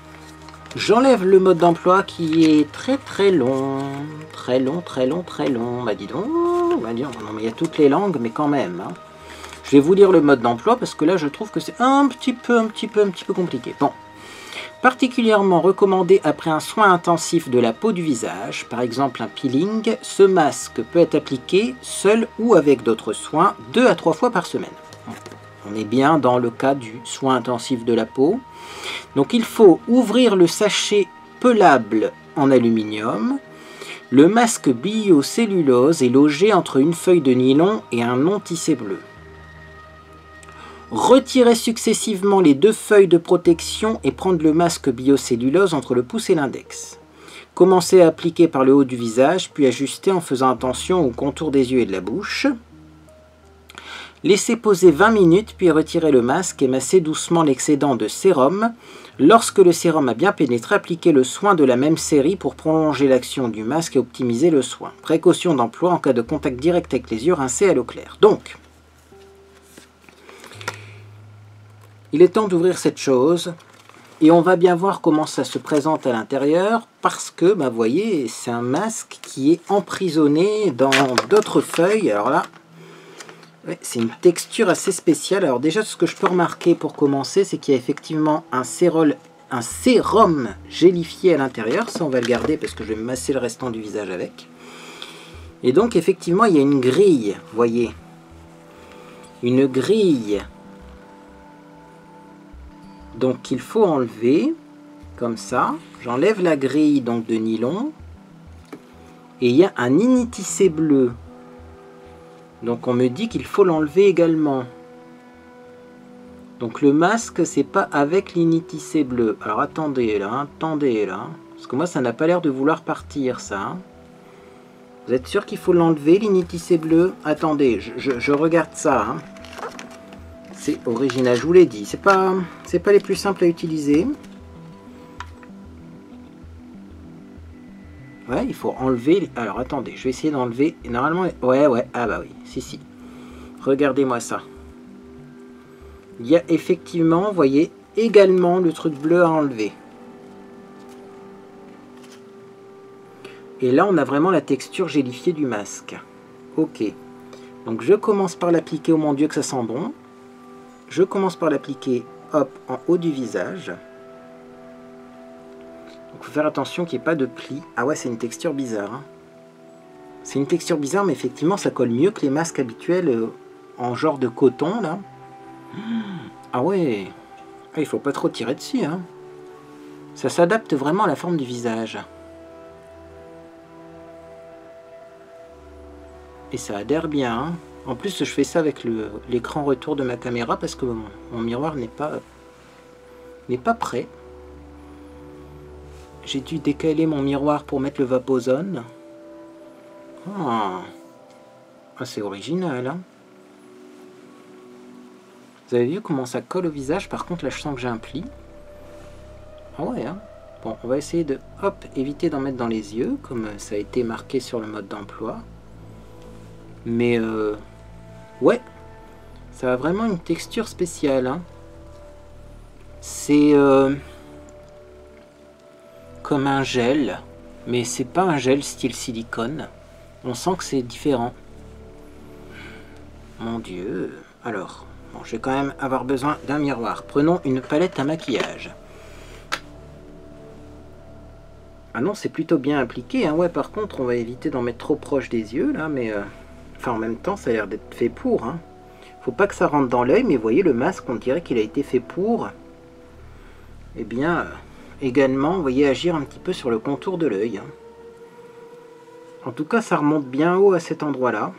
J'enlève le mode d'emploi qui est très très long. Très long, très long, très long. Bah dis donc, non mais il y a toutes les langues, mais quand même. Hein. Je vais vous lire le mode d'emploi parce que là, je trouve que c'est un petit peu compliqué. Bon. Particulièrement recommandé après un soin intensif de la peau du visage, par exemple un peeling, ce masque peut être appliqué seul ou avec d'autres soins 2 à 3 fois par semaine. On est bien dans le cas du soin intensif de la peau. Donc il faut ouvrir le sachet pelable en aluminium. Le masque biocellulose est logé entre une feuille de nylon et un non tissé bleu. Retirez successivement les 2 feuilles de protection et prendre le masque biocellulose entre le pouce et l'index. Commencez à appliquer par le haut du visage, puis ajustez en faisant attention au contour des yeux et de la bouche. Laissez poser 20 minutes, puis retirez le masque et massez doucement l'excédent de sérum. Lorsque le sérum a bien pénétré, appliquez le soin de la même série pour prolonger l'action du masque et optimiser le soin. Précaution d'emploi en cas de contact direct avec les yeux, rincés à l'eau claire. Donc, il est temps d'ouvrir cette chose et on va bien voir comment ça se présente à l'intérieur parce que, vous voyez, c'est un masque qui est emprisonné dans d'autres feuilles. Alors là, ouais, c'est une texture assez spéciale. Alors déjà, ce que je peux remarquer pour commencer, c'est qu'il y a effectivement un sérum gélifié à l'intérieur. Ça, on va le garder parce que je vais me masser le restant du visage avec. Et donc, effectivement, il y a une grille, vous voyez. Une grille. Donc il faut enlever comme ça. J'enlève la grille donc de nylon et il y a un initissé bleu. Donc on me dit qu'il faut l'enlever également. Donc le masque c'est pas avec l'initissé bleu. Alors attendez là, parce que moi ça n'a pas l'air de vouloir partir ça. Hein. Vous êtes sûr qu'il faut l'enlever l'initissé bleu? Attendez, je regarde ça. Hein. C'est original, je vous l'ai dit, c'est pas les plus simples à utiliser. Ouais, il faut enlever. Alors attendez, je vais essayer d'enlever. Normalement, ouais, ah bah oui, si. Regardez-moi ça. Il y a effectivement, vous voyez, également le truc bleu à enlever. Et là, on a vraiment la texture gélifiée du masque. Ok. Donc je commence par l'appliquer. Oh mon Dieu, que ça sent bon. Je commence par l'appliquer, hop, en haut du visage. Il faut faire attention qu'il n'y ait pas de plis. Ah ouais, c'est une texture bizarre. Hein. C'est une texture bizarre, mais effectivement, ça colle mieux que les masques habituels en genre de coton, là. Ah ouais. Ah, il faut pas trop tirer dessus. Hein. Ça s'adapte vraiment à la forme du visage. Et ça adhère bien. Hein. En plus, je fais ça avec l'écran retour de ma caméra parce que mon miroir n'est pas prêt. J'ai dû décaler mon miroir pour mettre le Vapozone. Ah, c'est original, hein. Vous avez vu comment ça colle au visage? Par contre, là, je sens que j'ai un pli. Ah ouais, hein. Bon, on va essayer de, hop, éviter d'en mettre dans les yeux, comme ça a été marqué sur le mode d'emploi. Mais, ouais, ça a vraiment une texture spéciale, hein. C'est comme un gel, mais c'est pas un gel style silicone. On sent que c'est différent. Mon Dieu. Alors, bon, je vais quand même avoir besoin d'un miroir. Prenons une palette à maquillage. Ah non, c'est plutôt bien appliqué, hein. Ouais, par contre, on va éviter d'en mettre trop proche des yeux, là, mais... Enfin, en même temps, ça a l'air d'être fait pour, hein. Faut pas que ça rentre dans l'œil, mais vous voyez, le masque, on dirait qu'il a été fait pour... Eh bien, également, vous voyez, agir un petit peu sur le contour de l'œil, hein. En tout cas, ça remonte bien haut à cet endroit-là.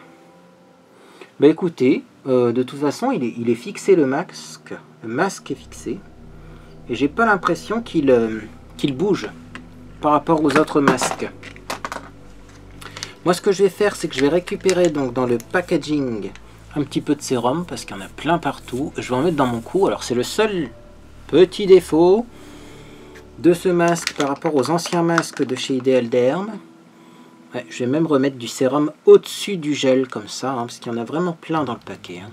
Bah écoutez, de toute façon, il est fixé le masque. Le masque est fixé. Et j'ai pas l'impression qu'il bouge par rapport aux autres masques. Moi, ce que je vais faire, c'est que je vais récupérer donc dans le packaging un petit peu de sérum, parce qu'il y en a plein partout. Je vais en mettre dans mon cou. Alors, c'est le seul petit défaut de ce masque par rapport aux anciens masques de chez Ideal Derm. Ouais, je vais même remettre du sérum au-dessus du gel, comme ça, hein, parce qu'il y en a vraiment plein dans le paquet, hein.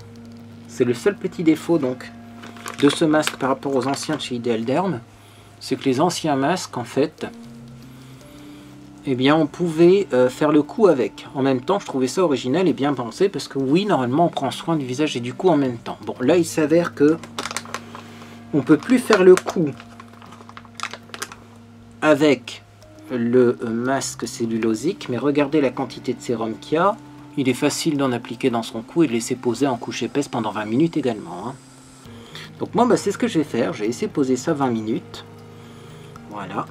C'est le seul petit défaut, donc, de ce masque par rapport aux anciens de chez Ideal Derm. C'est que les anciens masques, en fait... Eh bien, on pouvait faire le cou avec. En même temps, je trouvais ça original et bien pensé, parce que oui, normalement, on prend soin du visage et du cou en même temps. Bon, là, il s'avère que on peut plus faire le cou avec le masque cellulosique, mais regardez la quantité de sérum qu'il y a. Il est facile d'en appliquer dans son cou et de laisser poser en couche épaisse pendant 20 minutes également, hein. Donc moi, bah, c'est ce que je vais faire. Je vais essayer de poser ça 20 minutes. Voilà.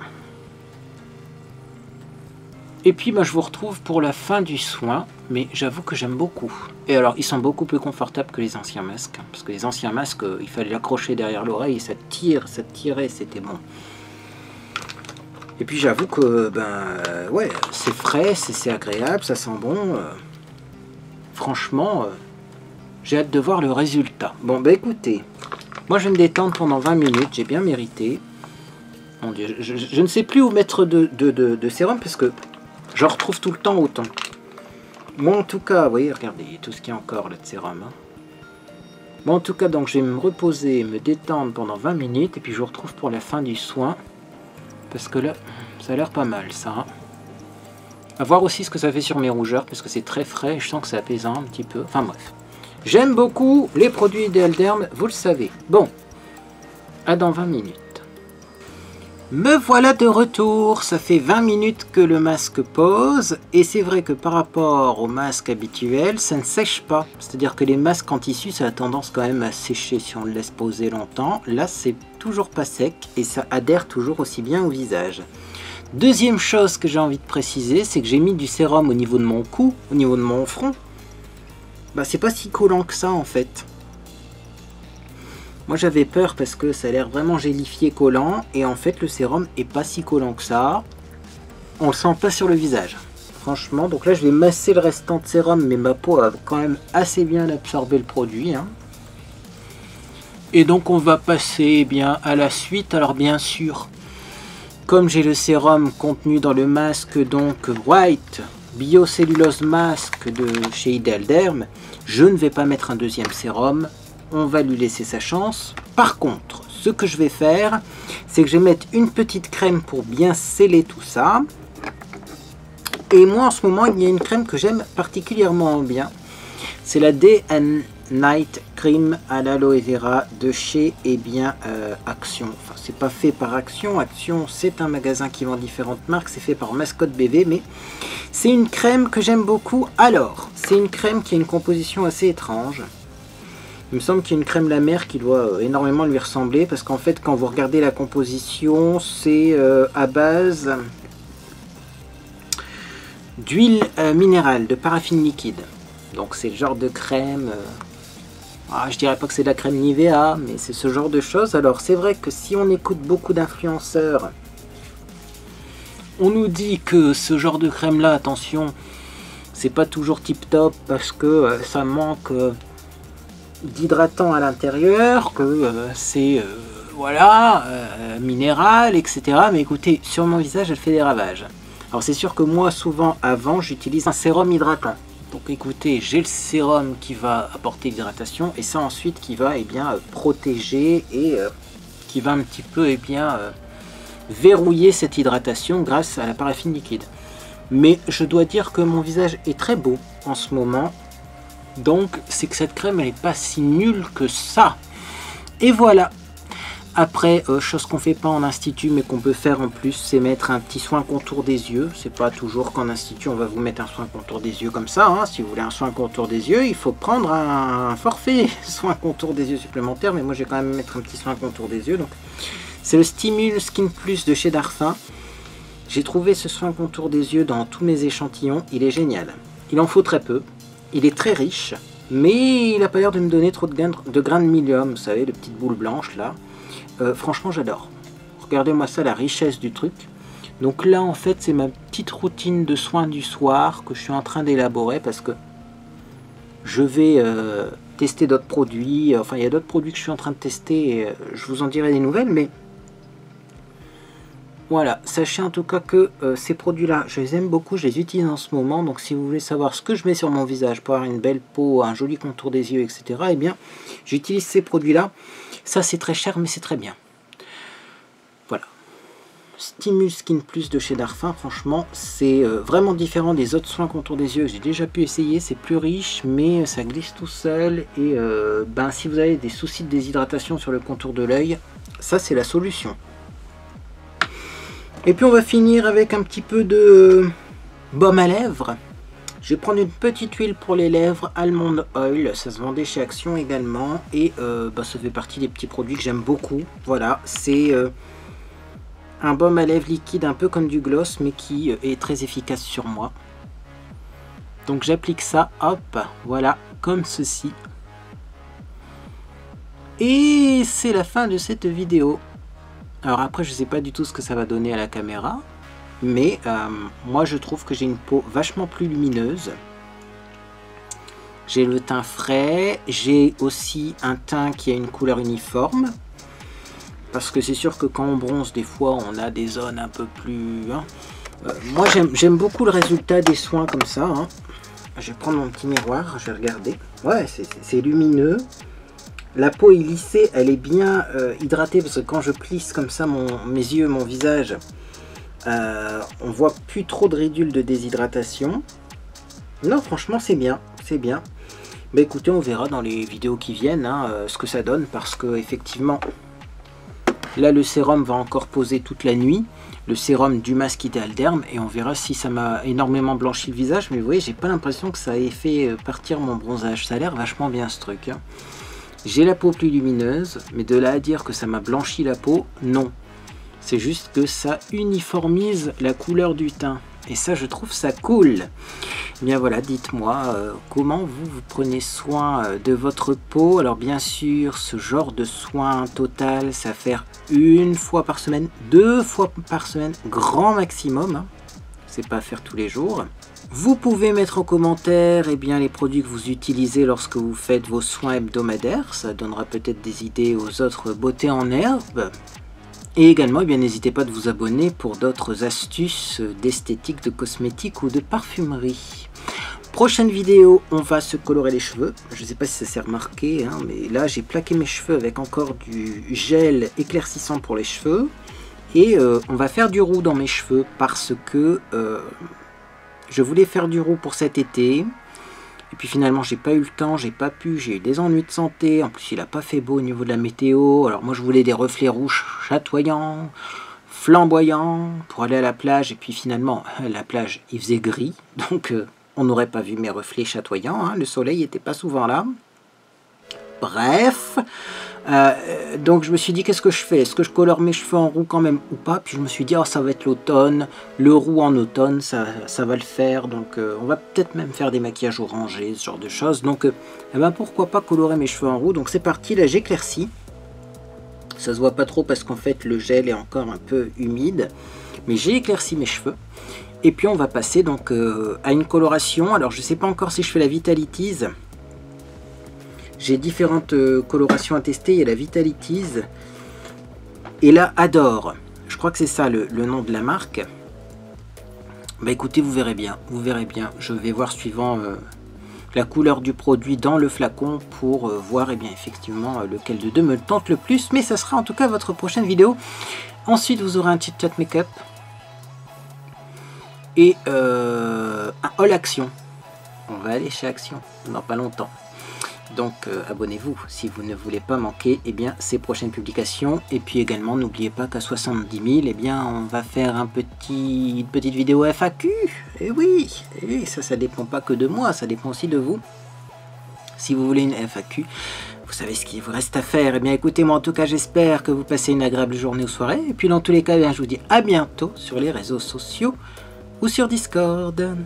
Et puis bah, je vous retrouve pour la fin du soin, mais j'avoue que j'aime beaucoup. Et alors ils sont beaucoup plus confortables que les anciens masques, hein, parce que les anciens masques, il fallait l'accrocher derrière l'oreille et ça tirait, c'était bon. Et puis j'avoue que ben ouais, c'est frais, c'est agréable, ça sent bon. Franchement, j'ai hâte de voir le résultat. Bon bah écoutez, moi je vais me détendre pendant 20 minutes, j'ai bien mérité. Mon Dieu, je ne sais plus où mettre de sérum parce que j'en retrouve tout le temps autant. Moi en tout cas, vous voyez, regardez, tout ce qu'il y a encore là de sérum, hein. Bon en tout cas, donc je vais me reposer, me détendre pendant 20 minutes et puis je vous retrouve pour la fin du soin. Parce que là, ça a l'air pas mal ça, hein. À voir aussi ce que ça fait sur mes rougeurs, parce que c'est très frais, je sens que c'est apaisant un petit peu. Enfin bref. J'aime beaucoup les produits Ideal Derm, vous le savez. Bon, à dans 20 minutes. Me voilà de retour, ça fait 20 minutes que le masque pose, et c'est vrai que par rapport au masque habituel, ça ne sèche pas. C'est-à-dire que les masques en tissu, ça a tendance quand même à sécher si on le laisse poser longtemps. Là, c'est toujours pas sec, et ça adhère toujours aussi bien au visage. Deuxième chose que j'ai envie de préciser, c'est que j'ai mis du sérum au niveau de mon cou, au niveau de mon front. Bah, c'est pas si collant que ça en fait. Moi j'avais peur parce que ça a l'air vraiment gélifié collant et en fait le sérum est pas si collant que ça. On le sent pas sur le visage. Franchement, donc là je vais masser le restant de sérum mais ma peau a quand même assez bien absorbé le produit, hein. Et donc on va passer bien à la suite. Alors bien sûr, comme j'ai le sérum contenu dans le masque donc White Biocellulose Mask de chez Ideal Derm, je ne vais pas mettre un deuxième sérum. On va lui laisser sa chance. Par contre, ce que je vais faire, c'est que je vais mettre une petite crème pour bien sceller tout ça. Et moi, en ce moment, il y a une crème que j'aime particulièrement bien. C'est la Day and Night Cream à l'aloe vera de chez Action. Enfin, c'est pas fait par Action. Action, c'est un magasin qui vend différentes marques. C'est fait par Mascotte BV, mais c'est une crème que j'aime beaucoup. Alors, c'est une crème qui a une composition assez étrange. Il me semble qu'il y a une crème la mer qui doit énormément lui ressembler, parce qu'en fait, quand vous regardez la composition, c'est à base d'huile minérale, de paraffine liquide. Donc c'est le genre de crème, je dirais pas que c'est de la crème Nivea, mais c'est ce genre de choses. Alors c'est vrai que si on écoute beaucoup d'influenceurs, on nous dit que ce genre de crème là, attention, c'est pas toujours tip top parce que ça manque d'hydratant à l'intérieur, que c'est voilà, minéral, etc. Mais écoutez, sur mon visage elle fait des ravages. Alors c'est sûr que moi souvent avant j'utilise un sérum hydratant. Donc écoutez, j'ai le sérum qui va apporter l'hydratation et ça ensuite qui va protéger et qui va un petit peu verrouiller cette hydratation grâce à la paraffine liquide. Mais je dois dire que mon visage est très beau en ce moment. Donc c'est que cette crème elle n'est pas si nulle que ça. Et voilà. Après, chose qu'on fait pas en institut mais qu'on peut faire en plus, c'est mettre un petit soin contour des yeux. C'est pas toujours qu'en institut on va vous mettre un soin contour des yeux comme ça, hein. Si vous voulez un soin contour des yeux, il faut prendre un forfait soin contour des yeux supplémentaire. Mais moi j'ai quand même mettre un petit soin contour des yeux. Donc c'est le Stimule Skin Plus de chez Darphin. J'ai trouvé ce soin contour des yeux dans tous mes échantillons. Il est génial. Il en faut très peu. Il est très riche. Mais il n'a pas l'air de me donner trop de grains de milium. Vous savez, de petites boules blanches là. Franchement j'adore. Regardez-moi ça, la richesse du truc. Donc là en fait c'est ma petite routine de soins du soir que je suis en train d'élaborer parce que je vais tester d'autres produits. Enfin il y a d'autres produits que je suis en train de tester et je vous en dirai des nouvelles. Mais voilà, sachez en tout cas que ces produits là je les aime beaucoup, je les utilise en ce moment. Donc si vous voulez savoir ce que je mets sur mon visage pour avoir une belle peau, un joli contour des yeux, etc. Eh bien j'utilise ces produits là. Ça c'est très cher mais c'est très bien. Voilà. Stimule Skin Plus de chez Darphin, franchement c'est vraiment différent des autres soins contour des yeux que j'ai déjà pu essayer. C'est plus riche mais ça glisse tout seul. Et si vous avez des soucis de déshydratation sur le contour de l'œil, ça c'est la solution. Et puis on va finir avec un petit peu de baume à lèvres. Je vais prendre une petite huile pour les lèvres, Almond Oil, ça se vendait chez Action également. Et ça fait partie des petits produits que j'aime beaucoup. Voilà, c'est un baume à lèvres liquide un peu comme du gloss, mais qui est très efficace sur moi. Donc j'applique ça, hop, voilà, comme ceci. Et c'est la fin de cette vidéo. Alors après, je ne sais pas du tout ce que ça va donner à la caméra. Mais moi je trouve que j'ai une peau vachement plus lumineuse. J'ai le teint frais, j'ai aussi un teint qui a une couleur uniforme. Parce que c'est sûr que quand on bronze, des fois on a des zones un peu plus... moi j'aime beaucoup le résultat des soins comme ça. Hein. Je vais prendre mon petit miroir, je vais regarder. Ouais, c'est lumineux. La peau est lissée, elle est bien hydratée parce que quand je plisse comme ça mes yeux, mon visage... on voit plus trop de ridules de déshydratation. Non, franchement c'est bien, c'est bien. Mais écoutez, on verra dans les vidéos qui viennent ce que ça donne, parce que effectivement là le sérum va encore poser toute la nuit, le sérum du masque Ideal Derm, et on verra si ça m'a énormément blanchi le visage. Mais vous voyez, j'ai pas l'impression que ça ait fait partir mon bronzage. Ça a l'air vachement bien ce truc, hein. J'ai la peau plus lumineuse, mais de là à dire que ça m'a blanchi la peau, non. C'est juste que ça uniformise la couleur du teint. Et ça, je trouve ça cool. Bien voilà, dites-moi comment vous prenez soin de votre peau. Alors bien sûr, ce genre de soin total, ça va faire 1 fois par semaine, 2 fois par semaine, grand maximum. Hein. C'est pas à faire tous les jours. Vous pouvez mettre en commentaire les produits que vous utilisez lorsque vous faites vos soins hebdomadaires. Ça donnera peut-être des idées aux autres beautés en herbe. Et également, n'hésitez pas de vous abonner pour d'autres astuces d'esthétique, de cosmétique ou de parfumerie. Prochaine vidéo, on va se colorer les cheveux. Je ne sais pas si ça s'est remarqué, hein, mais là j'ai plaqué mes cheveux avec encore du gel éclaircissant pour les cheveux. Et on va faire du roux dans mes cheveux parce que je voulais faire du roux pour cet été. Et puis finalement j'ai pas eu le temps, j'ai pas pu, j'ai eu des ennuis de santé. En plus il a pas fait beau au niveau de la météo. Alors moi je voulais des reflets rouges chatoyants, flamboyants pour aller à la plage. Et puis finalement la plage il faisait gris. Donc on n'aurait pas vu mes reflets chatoyants, hein. Le soleil était pas souvent là. Bref, donc je me suis dit qu'est-ce que je fais? Est-ce que je colore mes cheveux en roux quand même ou pas? Puis je me suis dit oh, ça va être l'automne, le roux en automne, ça va le faire. Donc on va peut-être même faire des maquillages orangés, ce genre de choses. Donc eh ben, pourquoi pas colorer mes cheveux en roux? Donc c'est parti, là j'éclaircis. Ça se voit pas trop parce qu'en fait le gel est encore un peu humide. Mais j'ai éclairci mes cheveux. Et puis on va passer donc à une coloration. Alors je sais pas encore si je fais la Vitalities. J'ai différentes colorations à tester. Il y a la Vitalities et la Adore. Je crois que c'est ça le nom de la marque. Bah écoutez, vous verrez bien. Vous verrez bien. Je vais voir suivant la couleur du produit dans le flacon pour voir bien, effectivement lequel de deux me tente le plus. Mais ça sera en tout cas votre prochaine vidéo. Ensuite, vous aurez un Chit Chat Make-up. Et un haul Action. On va aller chez Action dans pas longtemps. Donc abonnez-vous si vous ne voulez pas manquer ces prochaines publications. Et puis également n'oubliez pas qu'à 70 000 on va faire une petite vidéo FAQ. Et oui, ça dépend pas que de moi, ça dépend aussi de vous. Si vous voulez une FAQ, vous savez ce qu'il vous reste à faire. Écoutez, moi en tout cas j'espère que vous passez une agréable journée ou soirée. Et puis dans tous les cas, je vous dis à bientôt sur les réseaux sociaux ou sur Discord.